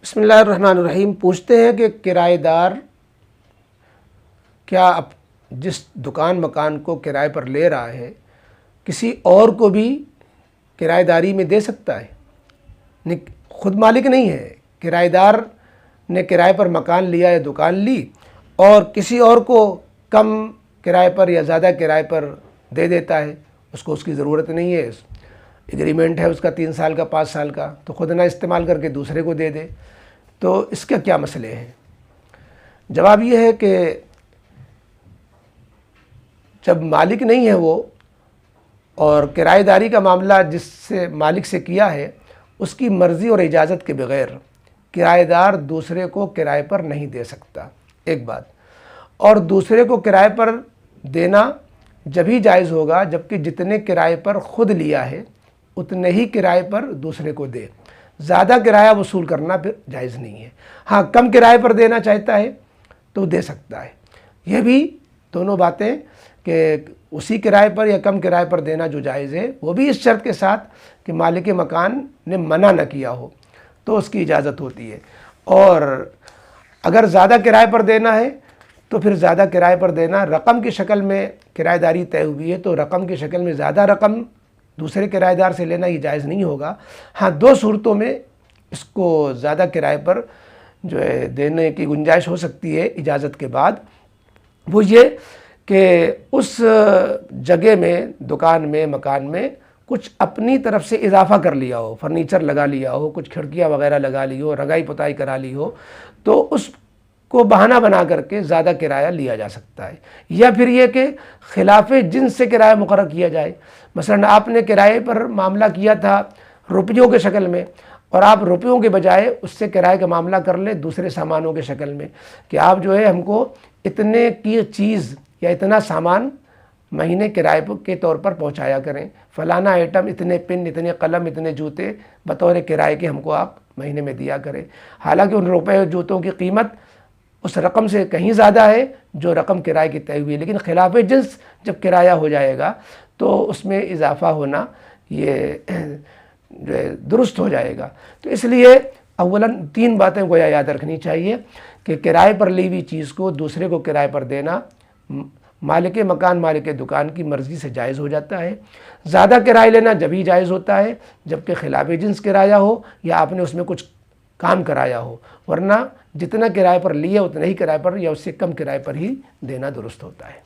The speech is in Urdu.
بسم اللہ الرحمن الرحیم پوچھتے ہیں کہ کرایہ دار کیا جس دکان مکان کو کرائے پر لے رہا ہے کسی اور کو بھی کرایہ داری میں دے سکتا ہے؟ خود مالک نہیں ہے، کرایہ دار نے کرائے پر مکان لیا یا دکان لی اور کسی اور کو کم کرائے پر یا زیادہ کرائے پر دے دیتا ہے، اس کو اس کی ضرورت نہیں ہے، ایگریمنٹ ہے اس کا 3 سال کا 5 سال کا، تو خود نہ استعمال کر کے دوسرے کو دے دے، تو اس کے کیا مسئلے ہیں؟ جواب یہ ہے کہ جب مالک نہیں ہے وہ اور کرایہ داری کا معاملہ جس سے مالک سے کیا ہے اس کی مرضی اور اجازت کے بغیر کرایہ دار دوسرے کو کرائے پر نہیں دے سکتا، ایک بات۔ اور دوسرے کو کرائے پر دینا جبھی جائز ہوگا جبکہ جتنے کرائے پر خود لیا ہے اتنے ہی کرائے پر دوسرے کو دے، زیادہ کرایہ وصول کرنا پھر جائز نہیں ہے۔ ہاں کم کرائے پر دینا چاہتا ہے تو دے سکتا ہے، یہ بھی دونوں باتیں کہ اسی کرائے پر یا کم کرائے پر دینا جو جائز ہے وہ بھی اس شرط کے ساتھ کہ مالک مکان نے منع نہ کیا ہو تو اس کی اجازت ہوتی ہے۔ اور اگر زیادہ کرائے پر دینا ہے تو پھر زیادہ کرائے پر دینا، رقم کی شکل میں کرایہ داری طے ہوئی ہے تو رقم کی شکل میں زیادہ رقم دوسرے کرایہ دار سے لینا یہ جائز نہیں ہوگا۔ ہاں 2 صورتوں میں اس کو زیادہ کرائے پر جو ہے دینے کی گنجائش ہو سکتی ہے اجازت کے بعد، وہ یہ کہ اس جگہ میں دکان میں مکان میں کچھ اپنی طرف سے اضافہ کر لیا ہو، فرنیچر لگا لیا ہو، کچھ کھڑکیاں وغیرہ لگا لی ہو، رنگائی پتائی کرا لی ہو، تو اس کو بہانہ بنا کر کے زیادہ کرایہ لیا جا سکتا ہے۔ یا پھر یہ کہ خلاف جنس سے کرایہ مقرر کیا جائے، مثلا آپ نے کرائے پر معاملہ کیا تھا روپیوں کے شکل میں اور آپ روپیوں کے بجائے اس سے کرائے کا معاملہ کر لیں دوسرے سامانوں کے شکل میں کہ آپ جو ہے ہم کو اتنے کی چیز یا اتنا سامان مہینے کرائے کے طور پر پہنچایا کریں، فلانا آئٹم اتنے پن، اتنے قلم، اتنے جوتے بطور کرائے کے ہم کو آپ مہینے میں دیا کریں، حالانکہ ان روپے اور جوتوں کی قیمت اس رقم سے کہیں زیادہ ہے جو رقم کرائے کی طے ہوئی ہے، لیکن خلاف جنس جب کرایہ ہو جائے گا تو اس میں اضافہ ہونا یہ درست ہو جائے گا۔ تو اس لیے اولاً 3 باتیں گویا یاد رکھنی چاہیے کہ کرائے پر لی ہوئی چیز کو دوسرے کو کرائے پر دینا مالک مکان مالک دکان کی مرضی سے جائز ہو جاتا ہے، زیادہ کرایہ لینا جبھی جائز ہوتا ہے جبکہ خلاف جنس کرایہ ہو یا آپ نے اس میں کچھ کام کرایا ہو، ورنہ جتنا کرائے پر لیا اتنا ہی کرائے پر یا اس سے کم کرائے پر ہی دینا درست ہوتا ہے۔